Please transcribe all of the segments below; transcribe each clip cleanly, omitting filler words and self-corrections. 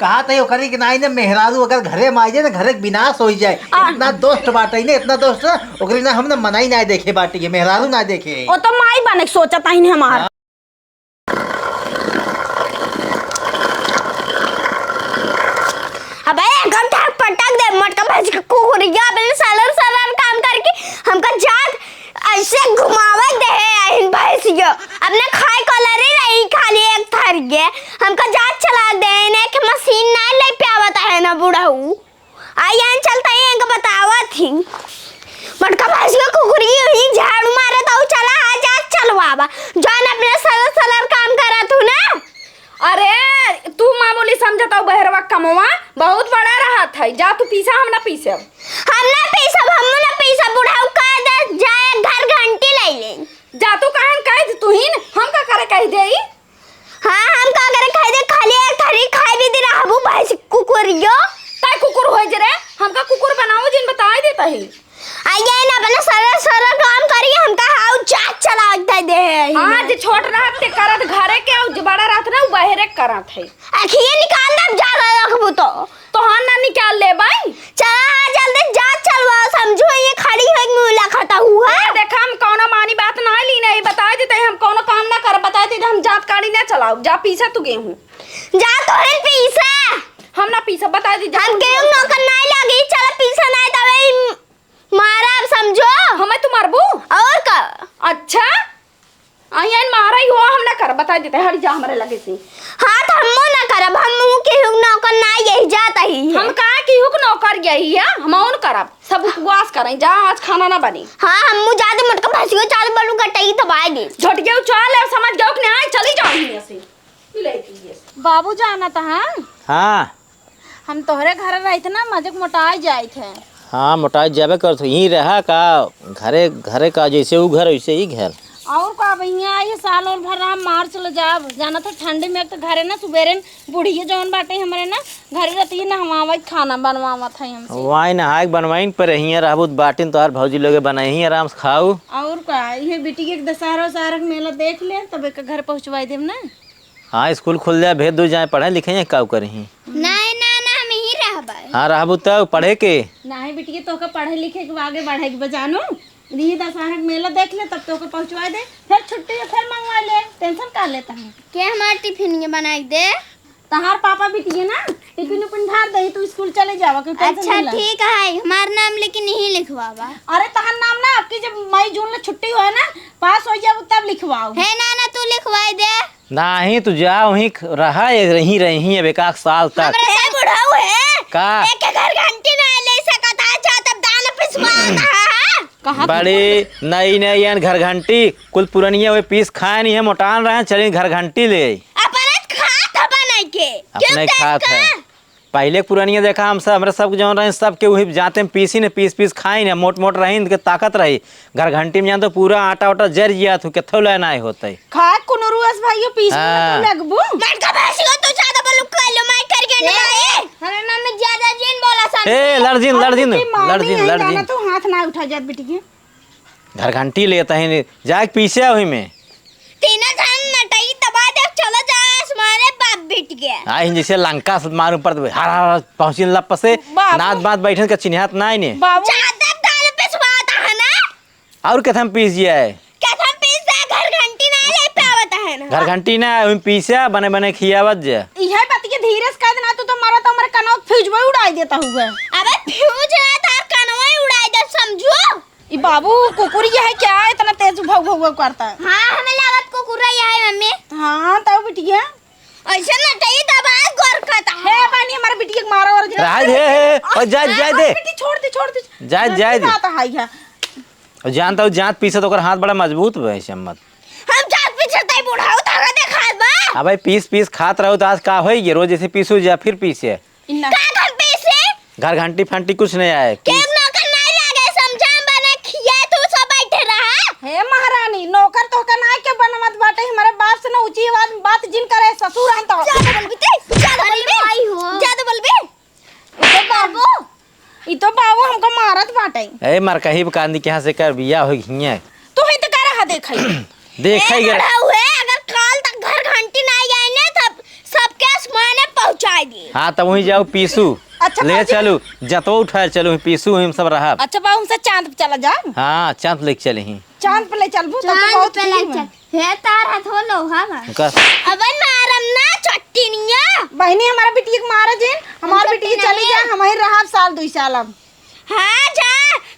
कहा तय करी कि नहीं ना मेहरारू अगर घरे में आ जाए ना घरे के विनाश हो जाए। इतना दोस्त बाटे ने इतना दोस्त ओकरी ना हम ना मनाई ना देखे बाटे के मेहरारू ना देखे। ओ तो माई बने सोचत ही नहीं हमार। अबे एकदम ठाक पटक दे मटका भाजी के कुकुरिया बिन सालर सालर काम करके हमका जात ऐसे घुमावे दे इन भैंसिया अपने खाए कलर ही नहीं खाली एक थर के हमका जात चला दे ने के मशीन ना ले पावत है ना बुढ़ऊ आयन चलता है इनका बतावा थी मटका भाजी के कुकुरिया ही झाड़ू मारे तो चला आ जात चलवावा जान अपने सालर सालर काम करा तू ना। अरे तू मामूली समझता बहरवा कमवा बहुत बड़ा रहा था जा तू पीसा हम ना पीसे हम ना पीसा बुढ़ाऊ का जाए घर घंटी ले ले जा तू कहन कह तू ही हम का करे कह दे। हां हम का करे कह दे खाली एक थरी खाई भी दे रहबू भैंस कुकुरियो ताय कुकुर होय जरे हमका कुकुर बनाओ जिन बताई देता ही आइए ना अपना सारा सारा काम करिए हमका हाउ जात चला दे। हां जे छोट रहत ते करत घरे के और बड़ा रहत ना बहरे करत है अखिए निकाल दे ज्यादा रखबू तो हां ना निकाल ले भाई चला जल्दी जात चलवा समझो ये खड़ी है मुलाकात हुआ देखा हम कोनो मानी बात ना ली नहीं बता देते हम कोनो काम ना कर बता देते हम जात काड़ी ना चलाओ जा पीसा तू गेहूं जा तो है पीसा हम ना पीसा बता दी हम गेहूं नौकर नहीं लगी चल पीसा नहीं तवे मारा समझो हमें तू मारबू और का अच्छा आयन मारा ही हुआ हम ना कर बता देते हट जा हमारे लगे से। हां तो हम ना करब हम के नौकर ना यही जाता ही है। हम कहा कि हुक नौकर यही है हम और करब सब उपवास करें जा आज खाना ना बनी। हां हम जाते मटका भासियो चाल बलू गटई दबाए दे झट गयो चाल और समझ गयो कि नहीं चली जाओ यहां से ले लीजिए बाबू जाना था। हाँ हम तोहरे घर रहते ना मजे मोटाई जाए थे। हाँ मोटाई जाबे कर यहीं रहा का घरे घरे का जैसे वो घर वैसे ही घर और का भैया ये साल और भर हम मार्च ले जाब जाना था ठंडी में तो घरे ना सुबेरे बुढ़िया जौन बाटे हमारे ना घरे रहती है ना हमारा खाना बनवावा था हमसे वाई नहाए बनवाइन पर यहीं रहबू बाटिन तोहार भौजी लोगे बनाई ही आराम से खाऊ। और का ये बेटी के दशहरा सारक मेला देख ले तब एक घर पहुंचवाई देम ना। हाँ स्कूल खुल जाए भेज दो जाए पढ़े लिखे का करी नहीं ना ना हम ही रहबे। हाँ रहबू तब पढ़े के नहीं बेटी के तो पढ़े लिखे के आगे बढ़े के बजानो दी दशहरा मेला देख ले तब तो पहुंचवा दे फिर छुट्टी फिर मंगवा ले टेंशन का लेता है के हमार टिफिन के बनाई दे तहार पापा बिटिया ना टिफिन उपिन ढार दे तू स्कूल चले जावा के अच्छा ठीक है हमार नाम लेकिन नहीं लिखवावा। अरे तहार नाम ना आपकी जब मई जून में छुट्टी हो ना पास हो जाओ तब लिखवाओ है ना तू लिखवाई दे नहीं तू जाओ वहीं रहा रही अब एक साल तक हमरे से बुढ़ाऊ है का एक घर घंटी ना ले सकता जा तब दाल पिसवाता है बड़ी नई नई घर घंटी कुल पुरानिया हुए पीस खाए नहीं है मोटान रहे चलिए घर घंटी ले अपने खात बनाई के अपने खात है पहले पुरानिया देखा हम सब हमारे सब जो रहे सब के वही जाते हैं पीसी ने पीस पीस खाई ने मोट मोट रही के ताकत रही घर घंटी में जान तो पूरा आटा वाटा जर जिया तू केथो लेना ही होता है खा कुनरुस भाइयों पीस में लगबू मटका भासियो तू ज्यादा बोलू कलो मैं करके नहीं हमें मम्मी ज्यादा जिन बोला सन ए लड़जिन तू हाथ ना उठा जात बेटी के घर घंटी लेता है जाके पीसे वही में तीनों धन नटाई दबा दे चलो जा आसमाने बाप बिट गया आई जैसे लंका से मारू पर हर हर पहुंची लप से नात बात बैठन का चिन्हत नहीं ने बाबू ज्यादा दाल पिसवाता है ना और कथम पीस जिया है कथम पीस दे घर घंटी ना ले पावता है ना घर घंटी ना वही पीसे बने बने खियावत जा यह बात के धीरे से कह देना तो मारा तो हमारे कनौ फ्यूज में उड़ाई देता हुआ। अबे फ्यूज ना तार कनवा उड़ाई दे समझो ई बाबू कुकुरी है क्या इतना तेज भग भग करता है। हां हमें लागत कुकुरा है मम्मी। हां तब बिटिया ऐसे नटाई दबा गोर खाता है पानी हमारे बिटिया के मारा और रह दे और जा दे बेटी छोड़ दे जा दे आता है और जानता हूं जात पीसे तो ओकर हाथ बड़ा मजबूत है हिम्मत हम जात पीछे तई बुढ़ाऊ तारा देखा बा अब भाई पीस पीस खात रहो तो आज का होई रोज ऐसे पीसू जा फिर पीसे का घर पीसे घर घंटी फंटी कुछ नहीं आए के नौकर नहीं लागे समझा बना खिया तू सब बैठे रहा हे महारानी नौकर तो का ना के बनमत बाटे हमारे बाप से ना ऊंची आवाज बात जिन करे ससुर हम तो ज्यादा बोलबे तो बाबू ई तो बाबू हमको मारत बाटे ए मर कहीं कांदी के यहां से कर बिया हो हिया तू ही तो कर रहा देखई अगर काल तक घर घंटी नहीं आई ना तब सबके आसमान पहुंचा दी। हाँ तो वहीं जाओ पीसू अच्छा, ले बाबूजी। चलू जतो उठाए चलू पीसू हम सब रहा। अच्छा बाबू हमसे चांद पे चला जा। हाँ चांद लेके चले ही चांद पे ले चलबू तब तो चांद बहुत पे ठीक लग है। चल हे तारा थो लो हम अबे मारम ना चट्टीनिया। बहनी हमारा बिटिया के मारा जिन हमार बिटिया चली जा हम ही रहा साल 2 साल अब। हाँ जा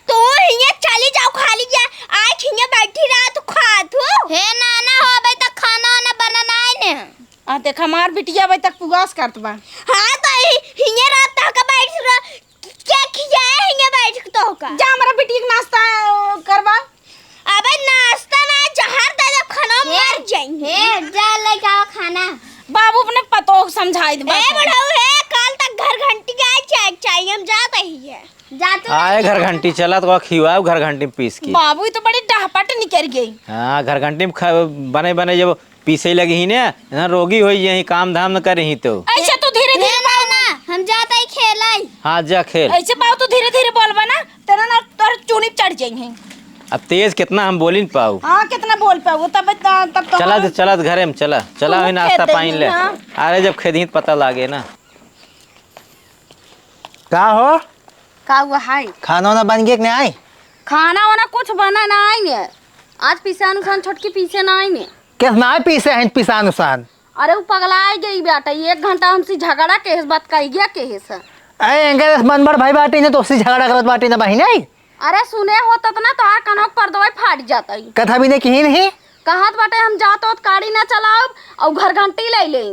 तू हिया चली जाओ खाली जा आज हिया बैठी रहा तू खा तू हे नाना हो भाई तक खाना वाना बनाना है ने। आ देख हमार बिटिया अभी तक पुगास करत बा। हाँ तो हिया रात तक बैठ रहा क्या किया है हिया बैठ तो का जा हमारा बिटिया के नाश्ता करवा। अबे नाश्ता ना जहर दे दे खाना मर जाएंगे। हे जा ले जाओ खाना। बाबू अपने पतो समझाई दे। ए बढ़ाओ है कल तक घर घंटी का चाहिए हम जाते ही है जा तू आए घर घंटी चला तो खिवाओ घर घंटी में पीस के। बाबू तो बड़ी डहपट निकल गई। हाँ घर घंटी में बने बने जब पीसे लगी ही ना रोगी हो यही काम धाम न करे ही तो। ऐसे तो धीरे धीरे बाबू ना हम जाते ही खेलाई। हाँ जा खेल। ऐसे बाबू तो धीरे धीरे बोलबा ना तेरा ना तोर चुनी चढ़ जाएंगे। अब तेज कितना हम बोली न पाऊ। हाँ कितना बोल पाओ तब तो चला घरे में चला तू हुई नाश्ता खेत पानी ले। हाँ। अरे जब खेदी तो पता लागे ना। का हो का हुआ है खाना वाना बन गया कि नहीं आई? खाना वाना कुछ बना ना आएंगे आज पीसा अनुसार छोटकी पीसे ना आएंगे। कितना पीसे हैं पिसा नुसान? अरे वो पगला गई बेटा 1 घंटा हमसे झगड़ा के बात कही गया के से। अरे एंगे मनबर भाई बाटी ने तो उससे झगड़ा करत बाटी ना बहिन आई। अरे सुने होता तो ना तो कनक पर दवाई फाट जाता ही कथा भी नहीं कही नहीं। कहत बाटे हम जाते हो गाड़ी ना चलाओ और घर घंटी ले ले।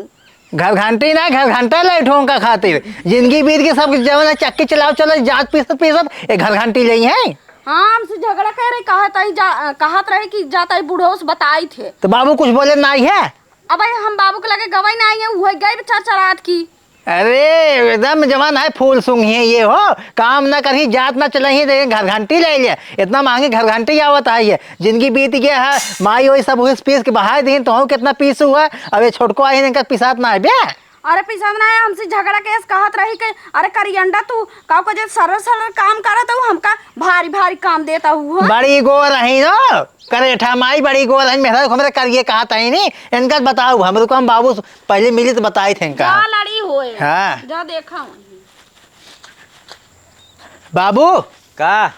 घर घंटी ना घर घंटा लेठों का खातिर जिंदगी बीत के सब जवन चक्की चलाओ चलो जात पीसत एक घर घंटी ले है। हाँ हमसे झगड़ा कर रही कहत रहे कि जाता ही बूढ़ो से बताई थे। तो बाबू कुछ बोले ना आई है? अब हम बाबू के लगे गवाई ना आई है वही गई चरचरात की। अरे एकदम जवान है फूल सूंघी है ये हो काम ना करी जात ना चला ही देखे घर घंटी ले लिया इतना महंगी घर घंटी आवत आई है जिंदगी बीत गया है माई वही सब पीस के बहा दी तो कितना पीस हुआ अब ये छोटको आई इनका पिसात ना है बे। अरे पिसंद ना है हमसे झगड़ा केस कहत रही के अरे करियंडा तू का को जे सरल सरल काम करत हूँ हमका भारी भारी काम देता हूँ। बड़ी गोर रही नो करेठा माई बड़ी गोर रही मेहरा हमरे करिए कहा था नहीं इनका बताओ हम तो हम बाबू पहले मिली तो बताए थे इनका। जा लड़ी होए हाँ जा देखा बाबू का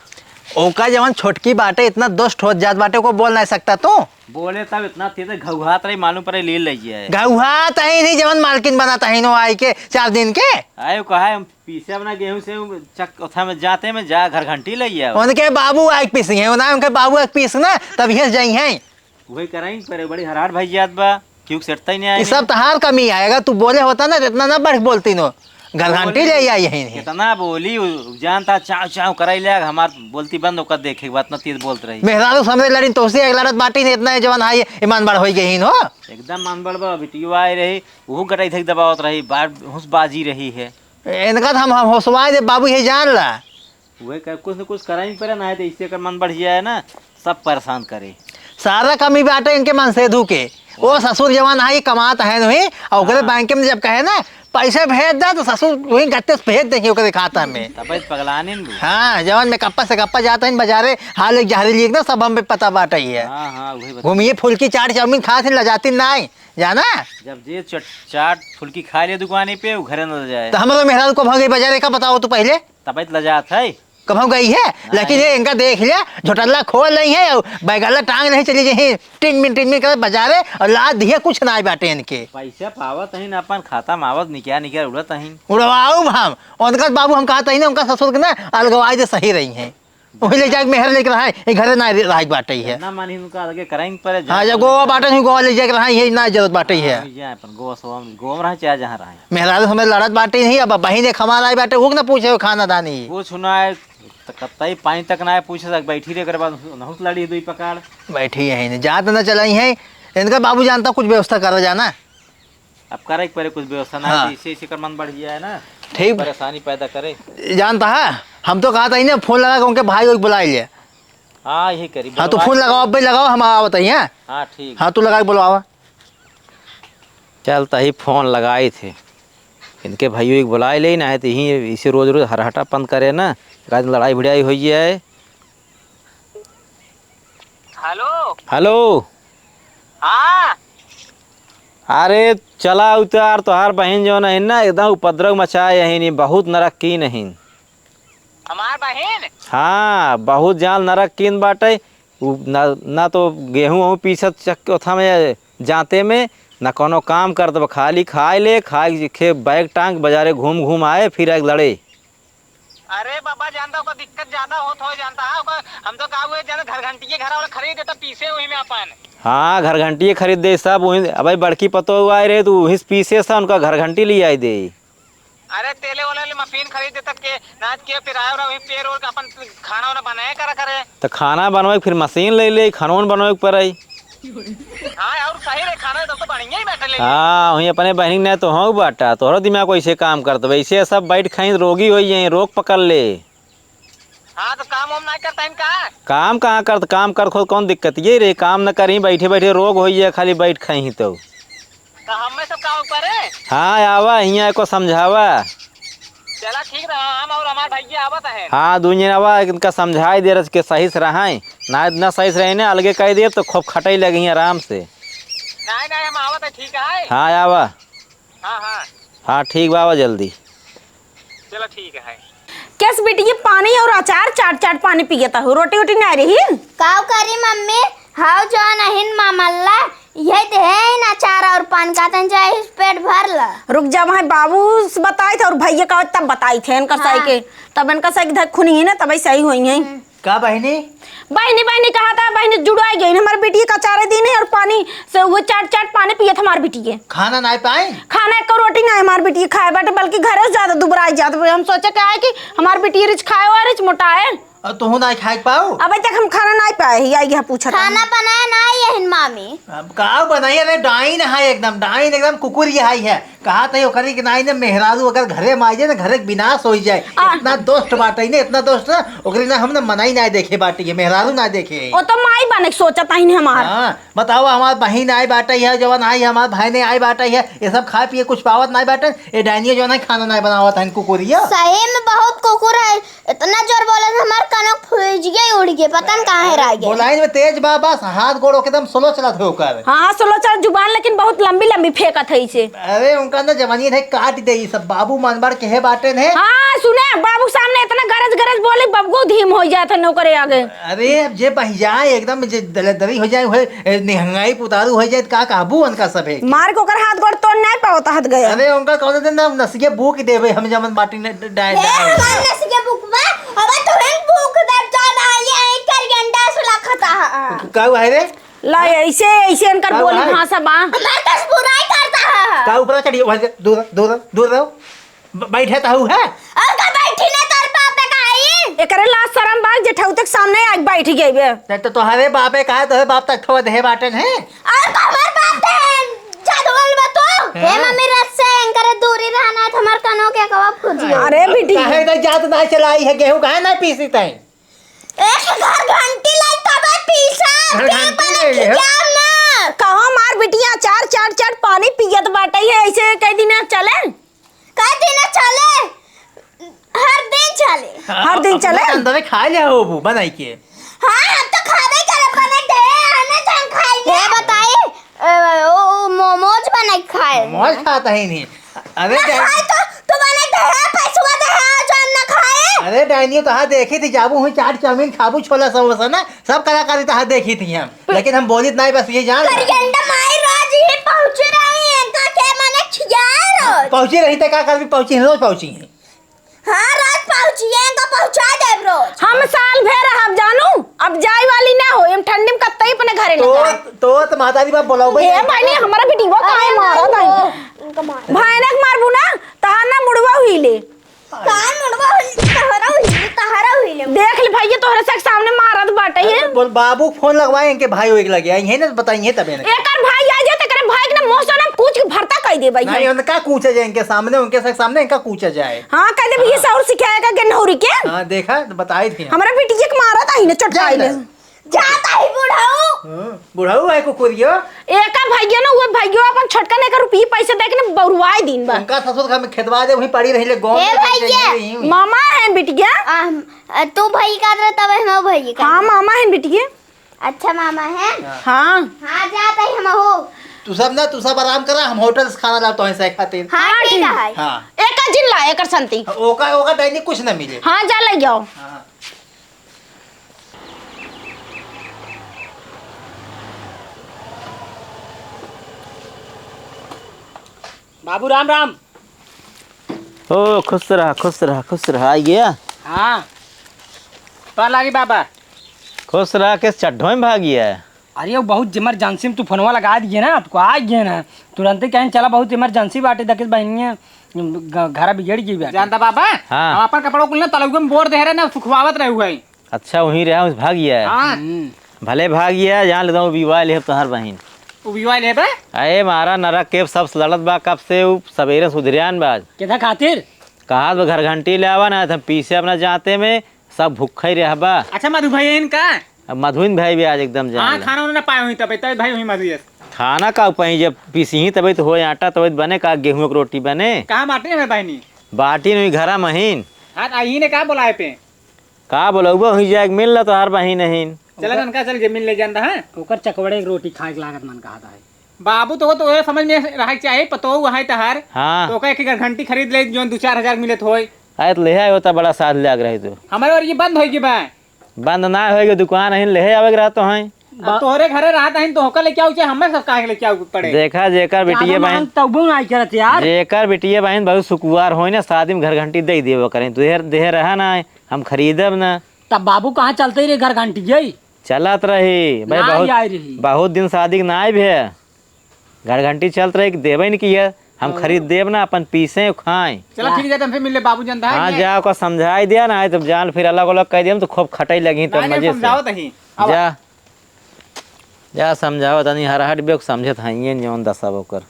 ओका जवन छोटकी बाटे इतना दुष्ट हो जात बाटे को बोल नहीं सकता तू। बोले तब इतना तेज घुघात रही मालूम पड़े ले लीजिए। गहुआ तही नहीं जवन मालकिन बनाता ही नो आई के 4 दिन के आए कहा है पीसे अपना गेहूं से चक्का में जाते में जा घर घंटी ले उनके बाबू आग पीसी है उनके बाबू आग पीस ना तब हिस जाई है। वही कराई पर बड़ी हरार भाई जात बा क्यों सेटता ही नहीं ये आए। सब तहार कमी आएगा तू बोले होता ना इतना ना बढ़ बोलती नो घर घंटी ले आई यही नहीं। कितना बोली जानता चाव चाव कराई ले हमार बोलती बंद होकर देखे बात न तेज बोलत रही। मेहरारू समझ लड़ी तो से एक लड़त बाटी ने इतना जवान हाई ईमान बड़ हो गई नो एकदम मान बड़बा बिटियो आए रही वो गटाई थक दबावत रही बार हुसबाजी रही है। इनका हम होसवाए दे बाबू ये जान ला वही कुछ न कुछ कराई पर ना है तो इससे कर मन बढ़ जाए ना सब परेशान करे। सारा कमी बाटे इनके मन से धू के वो ससुर जवान हाई कमाता है नहीं और ओकरे बैंक में जब कहे ना पैसे भेज दा तो ससुर वही गत्ते से भेज देंगे ओकरे खाता में। तब पगलाने न हाँ जवान में कप्पा से कप्पा जाता है बाजारे हाल एक जहरी लीक ना सब हमें पता बाटा ही है। हाँ हाँ वही बता। घूमिए फुल्की चाट चाउमीन खा थे लजाती ना जाना जब जे चाट फुल्की खा ले दुकाने पे वो घरे न जाए तो हमारे मेहरारू को भागे बाजारे का बताओ तो पहले तब लजात है कब गई है लेकिन ये इनका देख लिया झोटल्ला खोल नहीं है और बैगल्ला टांग नहीं चली जाए टिन मिन कर बाजारे और लाद दिए कुछ ना बाटे इनके पैसा पावत है ना अपन खाता में आवत निकाल उड़त है उड़वाऊ हम उनका बाबू हम कहते हैं ना उनका ससुर के ना अलगवाई दे सही रही है वही ले जाके मेहर लेकर रहा है घर ना रहा बाटे है ना मानी उनका आगे कराएंगे पर हाँ जब गोवा बाटे नहीं गोवा ले जाके रहा है ना जरूरत बाटे है अपन गोवा रहा चाहे जहाँ रहा मेहरारू हमें लड़त बाटे नहीं अब बहिने खमा रहा बाटे वो ना पूछे खाना दानी वो सुना है कत्ताई पानी तक ना पूछे तक बैठी रहे बाद नहुस लड़ी दुई पकड़ बैठी है जात ना चलाई है इनका बाबू जानता कुछ व्यवस्था करो जाना अब करे पहले कुछ व्यवस्था ना हाँ। इसे कर मन बढ़ गया है ना ठीक परेशानी पैदा करे जानता है हम तो कहा था ना फोन लगा के उनके भाई को बुला लिया। हाँ यही करी हाँ तो फोन लगाओ अब भाई लगाओ हम आवत है हाँ ठीक हाँ तू लगा के बुलावा चलता ही फोन लगाए थे इनके भाइयों को बुलाए ले ना है तो यही इसे रोज रोज हरहटापन करे ना लड़ाई भिड़ाई हुई है। हेलो हेलो हाँ अरे चला उतार तोहार बहन जो है ना एकदम उपद्रव मचाए यही नहीं, बहुत नरक की नहीं। हमार बहन हाँ बहुत जान नरक कीन बाटे। ना तो गेहूँ वहूँ पीसत चक्के ओथा में जाते में, ना कोनो काम कर दब, खाली खाए ले खाए खे बैग टांग बाजारे घूम घूम आए फिर एक लड़े। अरे बाबा जानता को दिक्कत ज्यादा हो जानता है हम तो का हुए जाना घर घंटी के घर वाला खरीद देता पीसे वही में अपन। हाँ घर घंटी खरीद दे सब वहीं। अब बड़की पतो हुआ रहे तो वहीं पीसे सा उनका घर घंटी ले आई दे। अरे तेले वाले मशीन खरीद देता के नाच के फिर आया वही पेड़ और अपन खाना वाना बनाए करा करे। तो खाना बनवाए फिर मशीन ले ले, खानों बनवाए पड़े। हाँ और सही रे खाना तो बढ़िया ही बैठे ले। हाँ वहीं अपने बहन ने तो हो बाटा तोहरो दिमाग वैसे काम करते वैसे सब बैठ खाई रोगी हो जाए, रोग पकड़ ले। हाँ तो काम वाम नहीं करता इनका। काम कहाँ कर, काम कर खुद कौन दिक्कत ये रे, काम न करी बैठे बैठे रोग हो जाए, खाली बैठ खाई तो हम में सब काम ऊपर है। हाँ आवा यहाँ को समझावा। चला ठीक रहा हम और हमारे भैया आवत है। हाँ दुनिया आवा इनका समझाई दे रहे सही से रहाए ना सही से रहे ना अलगे कह दे तो खूब खटाई लगी आराम से। नहीं हम आवत है ठीक है। हाँ आवा। हाँ हाँ हाँ ठीक बाबा जल्दी। चलो ठीक है। कैस बेटी ये पानी और अचार चाट चाट पानी पियता हो, रोटी वोटी नहीं रही। काव करी मम्मी हाउ जौन अहिन मामल्ला यही तो है ना चार और पान का तन जाए पेट भर ला। रुक जा वहाँ बाबू बताए थे और भैया का तब बताई थे इनका सही के, तब इनका सही धक खुनी है ना तब सही हुई है। का बहनी बहनी कहा था, बहनी जुड़ाई गई हमारे बेटी का चारे दिन है और पानी से वो चाट चाट पानी पिए थे हमारे बेटी के। खाना नहीं पाए, खाना एक रोटी नहीं हमारे बेटी खाए बैठे बल्कि घर से ज्यादा दुबराई जाते। हम सोचे क्या है कि हमारे बेटी रिच खाए और रिच मोटा है और तू नहीं खाए पाओ। अब तक हम खाना नहीं पाए ही आई पूछा खाना बनाया ना यही मामी। अब का बनाई रे डाइन है एकदम कुकुर यही है। कहा था ओकरी के नाई ने मेहरारू अगर घरे में आ जाए ना घरे के विनाश हो जाए। इतना दोस्त बाटे ने इतना दोस्त ना ओकरी ना हम ना मनाई ना देखे बाटे ये मेहरारू ना देखे। ओ तो माई बने सोचा था ही हमार। हाँ बताओ हमार बहन आई बाटे है जवान आई हमार भाई ने आई बाटे है ये सब खा पिए कुछ पावत नहीं बाटे। ये डाइनिया जो है खाना नहीं बनावत है कुकुरिया। सही में बहुत कुकुर है, इतना जोर बोले हमार कनक फूज गए उड़ गए पता न कहाँ रह गए। बोलाई में तेज बाबा हाथ गोड़ एकदम स्लो चला थे ओकर। हाँ स्लो चल जुबान लेकिन बहुत लंबी लंबी फेंका था इसे। अरे उनका ना जवानी है काट दे सब बाबू मनबार के बाटे ने। हाँ सुने बाबू सामने इतना गरज गरज बोले बबगो धीम हो जाता नौकरे आगे। अरे अब जे बह जाए एकदम जे दलदरी हो जाए निहंगाई पुतारू हो जाए का काबू उनका सब है। मार को कर हाथ गोड़ तोड़ नहीं पाता हाथ गया। अरे उनका कौन दिन ना नसिए भूख देवे हम जमन बाटी ने डाय हमार नसिके बुकवा अब तुम्हें भूख दे जाना ये कर गंडा सुला खाता है। का है रे ला ऐसे ऐसे इनकर का बोली है? भाषा बा मैं तो बुराई करता है। का ऊपर चढ़िए दूर दूर दूर रहो बैठे ताऊ है। और का बैठी ने तोर बाप का आई एकरे ला शरम बाग जेठाऊ तक सामने आज बैठ गई बे। तो तुम्हारे बापे कहा तो बाप तक ठो दे बाटन है। और का हमार बाप है जादूगल बतो हे मम्मी रस से एंकर दूरी रहना है हमार कनो के कबाब फुजियो। अरे बेटी काहे ना जात ना चलाई है गेहूं काहे ना पीसी तई। एक घर घंटी लाई तबे पीसा घर के घंटी बने ले है? खिजाम ना कहा मार बिटिया चार चार चार पानी पियत बाटे है ऐसे कई दिन चले कई दिन चले हर दिन चले अंदर खा ले हो बू बनाई के। हाँ हम तो खाबे करे बने दे आने जान खाएंगे। ये बताइए ओ मोमोज बने खाए मौज खाता है नहीं। अरे खाए तो बने दे पैसा दे जान ना खाए। अरे डाइनिया तो हाँ देखी थी जाबू हुई चाट चाउमीन खाबू छोला समोसा ना सब कलाकारी तो हाँ देखी थी हम लेकिन हम बोली नहीं बस ये जान करियंडा माई रोज ही पहुंच रही है का के मने खियाए रोज। पहुंची रही थे का कल भी पहुंची रोज पहुंची है। हाँ रोज पहुंचिए का पहुंचा दे रोज। हम साल भर अब जानू अब जाई वाली ना हो हम ठंडी में कत्ते अपने घरे तो माताजी बाप बोलाओ भाई ए भाई ने हमारा बेटीवा काहे मारा ताई भयानक मारबू ना तहां ना मुड़वा हुई ले कान मुड़वा तहरा हुई ले देख ले भैया तोहरे से सामने मारत बाटे है। बोल बाबू फोन लगवाए इनके भाई एक लगे आई है ना बताइए तब इन्हें। एकर भाई आ जाए तकरे भाई के मुंह से ना पूछ के भरता कह दे भैया। नहीं उनका कूचा जाए इनके सामने उनके सामने इनका कूचा जाए। हां कह दे भैया सौर सिखाएगा गन्नौरी के। हाँ देखा बताई थी हमारा बेटी के मारा था ही ना चटकाई ले जाता ही बुढ़ाऊ बुढ़ाऊ है कुकुरियो। एका भैया ना वो भैया अपन छोटका ने कर रुपये पैसे दे के बरुआई दिन बा उनका ससुर घर में खेतवा दे वहीं पड़ी रही ले गांव ए भैया, मामा है बिटिया। तू भाई का रहा तब हम भाई का। हाँ मामा है बिटिया। अच्छा मामा है। हाँ हाँ जाता ही हम हो तू सब आराम करा, हम होटल से खाना लाते हैं से खातिर। हाँ ठीक है। हाँ एक जिल्ला एक संती। ओका दैनिक कुछ ना मिले। हाँ जा ले जाओ। हाँ। बाबू राम राम। ओ खुश रहा खुश रहा खुश रहा। आई गया? हाँ पर लागी बाबा। खुश रहा के चड्ढों में भाग गया है। अरे वो बहुत इमरजेंसी में तू फोनवा लगा दिए ना, तो आ गए ना तुरंत ही कहीं चला, बहुत इमरजेंसी बाटे दकिस बहनिया घर बिगड़ गई बा। जानता बाबा हाँ। हम अपन कपड़ों को तलुगे में बोर दे रहे ना, सुखवावत रहे हुए। अच्छा वहीं रहा उस भाग गया है। हाँ भले भाग गया, जान लेता हूँ विवाह ले तुम्हार बहन। वो विवाह ले बे अरे मारा नरक के सब लड़त बा कब से उ सवेरे सुधरियान बाज। किधा खातिर? कहा तो घर घंटी ले आवा ना, हम पीछे अपना जाते में सब भूखा ही रह बा। अच्छा मधु भाई इनका अब मधुइन भाई भी आज एकदम हाँ जान खाना उन्होंने पाया हुई तब भाई हुई मधु। खाना का पही जब पीसी ही तभी तो हो आटा तभी बने का गेहूं की रोटी बने। कहाँ बाटे है बहनी? बाटी नहीं घरा महीन। हाँ आई ने कहा बुलाए पे का बोलो वही जाए मिल ला तो हर बही नहीं। चला उनका चल जमीन ले जाता है ओकर चकवड़े रोटी खाए के लागत मन कहा है बाबू। तो ये समझ में रह चाहिए पतो है तहार। हाँ तो कह के घंटी खरीद ले जो 2-4 हजार मिलत होय। आए तो ले आए होता बड़ा साथ लग रही तो हमारे और ये बंद होगी बा। बंद ना होगी दुकान है ले आवे रहते हैं। अब तोहरे घरे रहत है तो होकर लेके आऊ चाहे हमें सब काहे लेके आऊ पड़े। देखा जेकर बिटिया बहन तबू नहीं करत यार। जेकर बिटिया बहन बहुत सुकुवार हो ना शादी में घर घंटी दे देव करें तुहर देह रहा ना हम खरीदब ना। तब बाबू कहाँ चलते रहे घर घंटी गई चलत रही भाई ना आई रही। बहुत दिन शादी के ना आए भी है घर घंटी चलत रही देवे नहीं किया हम खरीद देव ना अपन पीसे खाए। चलो ठीक है हमसे मिल ले बाबू जनता है। हाँ जाओ का समझाई दिया ना तब जान फिर अलग अलग कह दिया तो खूब खटाई लगी तो मजे समझाओ से तही जा जा समझाओ तनी हर बेक समझत हइए जौन दशा ओकर।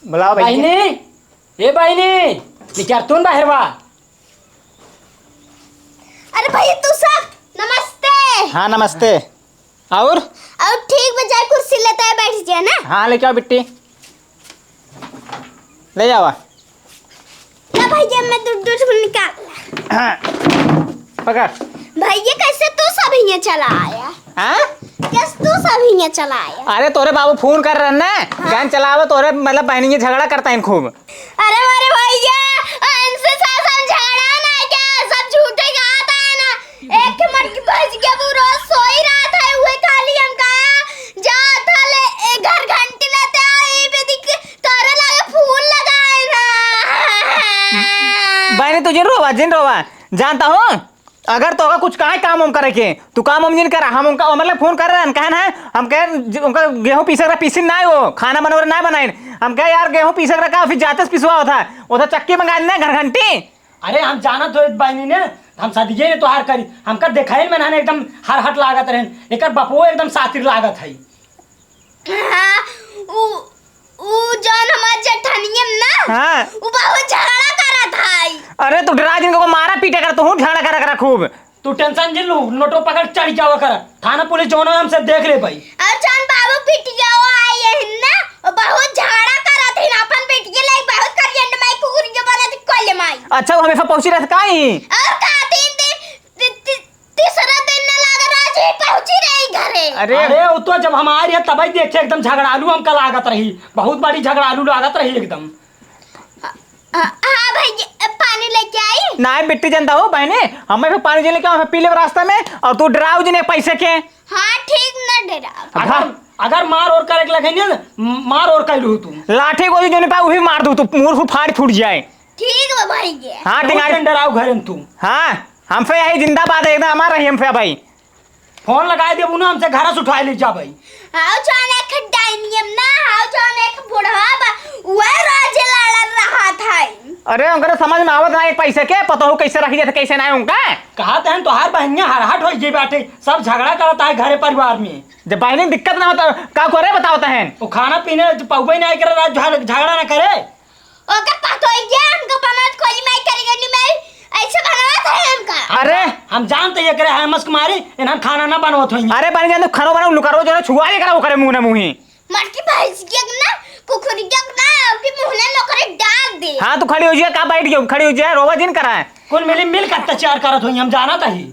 बुलाओ भाई। बहनी ए बहनी निचार तू बाहर बा। अरे भैया तू सब नमस्ते। हाँ नमस्ते। और अब ठीक बजाय कुर्सी लेता है बैठ जाए ना। हाँ लेके आओ बिट्टी ले जाओ। ना भैया मैं दूध निकाल। पकड़। भैया कैसे तू सब यहाँ चला आया? हाँ कैसे तू सब यहाँ चला आया? अरे तोरे बाबू फोन कर रहे ना गैन चलावे तोरे मतलब बहनी ये झगड़ा करता है खूब। अरे मेरे भैया इनसे सासन झगड़ा ना क्या सब झूठे गाता है ना। एक के मटकी भज के वो रोज सो ही रहा था हुए खाली हम कहा जा था ले घर घंटी लेते आई बेदी तारे लगे फूल लगाए ना। बहनी तुझे रोवा जिन रोवा जानता हूँ। अगर तो कुछ कहा काम हम करे के तू काम हम जिन करा हम उनका मतलब फोन कर रहे हैं कहन है हम कह उनका गेहूं पीसे रहा पीसी ना हो खाना बनवा ना बनाए हम कह यार गेहूं पीसे रखा फिर जाते पिसवा होता उधर चक्की मंगा देना घर घंटी। अरे हम जाना तो बहनी ने हम सदिये ने तो हार करी हमका देखा ही मैंने एकदम हर हट लागत रहे एक बपो एकदम सातिर लागत है। हाँ उ जौन हमार जेठानियम ना हाँ उ बहुत झगड़ा करा था। अरे तू डरा जिनको को मारा पीटा कर तू झगड़ा करा खूब तू टेंशन जिन लू नोटो पकड़ चढ़ जावा कर थाना पुलिस जो हमसे देख ले भाई। और जौन बाबू पिटिया वो आई है ना वो बहुत झगड़ा करा थे ना अपन पिटिया ले बहुत करियन माई कुकुर के बना थी कोले माई। अच्छा वो हमेशा पहुंची रहता काई और का तीसरा दिन ना लगा राज ही पहुंची रही घरे। अरे वो तो जब हम आ रहे तब ही देखे एकदम झगड़ालू हमका लागत रही बहुत बड़ी झगड़ालू लागत रही एकदम। हाँ भैया पानी लेके आई ना बिट्टी जनता हो बहने हमें फिर पानी लेके आओ पी ले रास्ते में और तू डराओ जिन्हें पैसे के। हाँ ठीक ना डरा। अगर मार और करे लगे ना मार और कर लू तू लाठी गोली जो नहीं पाए वही मार दू तू मुंह फाड़ फूट जाए। ठीक है भैया। हाँ टिंगारी डराओ घर तू। हाँ हम पे यही जिंदाबाद एकदम हमारा रही हम पे भाई फोन लगाए दे ना हमसे घर से उठा ले जा भाई। हाउ जाने का डायनियम ना हाउ जाने का बुढ़वा बा वह राज लड़ रहा था। अरे उनका समझ में आवत ना एक पैसे के पता हो कैसे रखी जाते कैसे ना उनका कहा तो तो हर बहनिया हरहट हो गई बाटे सब झगड़ा करता है घरे परिवार में जब बहनी दिक्कत ना होता का करे बताओता है वो खाना पीने पहुए नहीं करे झगड़ा ना करे ओके पता है ये हमको बनात कोई मैं करेगा नहीं मैं ऐसे बनवा था हमका। अरे हम जानते ये करे है मस्क मारी इन्हां खाना ना बनवत होई। अरे बन जान खाना बनाओ लुकारो जो छुआ ले करा वो करे मुंह ना मुंह ही मटकी भैंस के ना कुकुरी के ना अपनी मुंह में नौकरी डाल दे। हां तू खड़ी हो जा का बैठ गई खड़ी हो जा रोवा जिन करा है कौन मिल अत्याचार करत होई हम जाना था ही।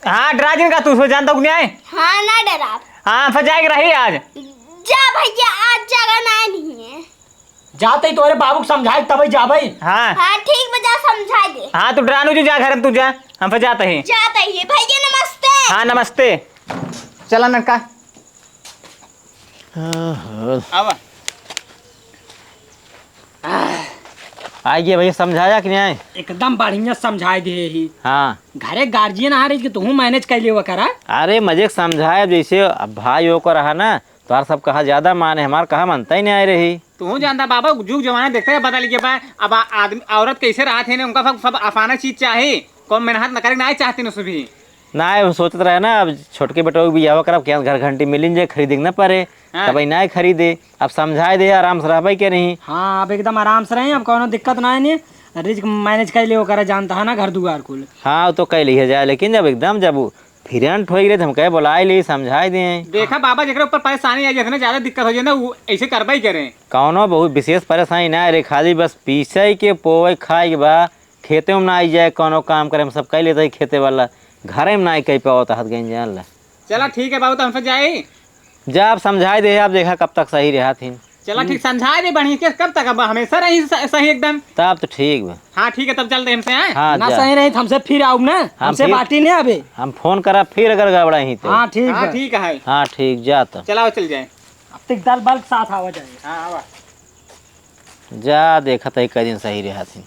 हां डरा जिन का तू सो जानता हूं नहीं। हां ना डरा हाँ फिर जाएगी रही आज। जा भैया आज जगह नहीं है। जाते ही तोरे बाबू को समझाए तब जा भाई। हाँ हाँ ठीक बजा समझा दे। हाँ तू डरानू जो जा घर में, तू जा, हम फिर जाते ही। जाता ही है भैया नमस्ते। हाँ नमस्ते। चला ननका अब आइए भैया, समझाया कि नहीं आए? एकदम बढ़िया समझाए दे ही। हाँ घरे गार्जियन आ रही कि तू मैनेज कर लियो करा। अरे मजे के समझाया, जैसे अब भाई हो को रहा ना, तो यार सब कहा ज्यादा माने, हमारा कहा मानता ही नहीं आ रही। तू जानता बाबा, जुग जमाना देखते है बदल के बा। अब आदमी औरत कैसे रहा थे, उनका सब आसाना चीज चाहे, कौन मेहनत न करे ना चाहती न भी ना सोचत रहे ना, अब छोटके बेटो भी आवा करब क्या घर घंटी मिलिन जे खरीदे न पड़े, तब ना खरीदे। अब समझाए दे आराम से रह के नहीं। हाँ अब एकदम आराम से रहे, अब कोनो दिक्कत ना है। रिस्क मैनेज कर लियो करा, जानता है ना घर दुआर कुल। हाँ तो कह लिया जाए, लेकिन जब एकदम जब फिरंट हो गए तो हम कहे बुलाए ली समझाए दिए। देखा बाबा, जेकरे ऊपर परेशानी आई ना, ज्यादा दिक्कत हो जाए ना, वो ऐसे करबा ही करे। कौनो बहुत विशेष परेशानी ना रे, खाली बस पीसे के पोए खाए के बा, खेते में ना आई जाए कोनो काम करे, हम सब कह लेते खेते वाला, घरे में ना कह पाओ तो हाथ गई जान ला। चला ठीक है बाबू, तो हम फिर जाए। जा आप समझाए दे, आप देखा कब तक सही रहा थी। चला ठीक, समझा दे बढ़िया के, कब तक अब हमेशा रही सही एकदम। तब तो ठीक बा। हाँ ठीक है, तब चलते हमसे। हाँ ना जा। सही रही हमसे फिर आओ ना, हमसे फिर- बाटी नहीं अबे। हम फोन करा फिर अगर गड़बड़ा ही तो। हाँ ठीक हाँ है। ठीक है। हाँ ठीक, जा तो चलाओ चल जाए। अब तक दाल बाल साथ आवा जाए। हाँ आवा। जा, देखा था कई दिन सही रहा थी।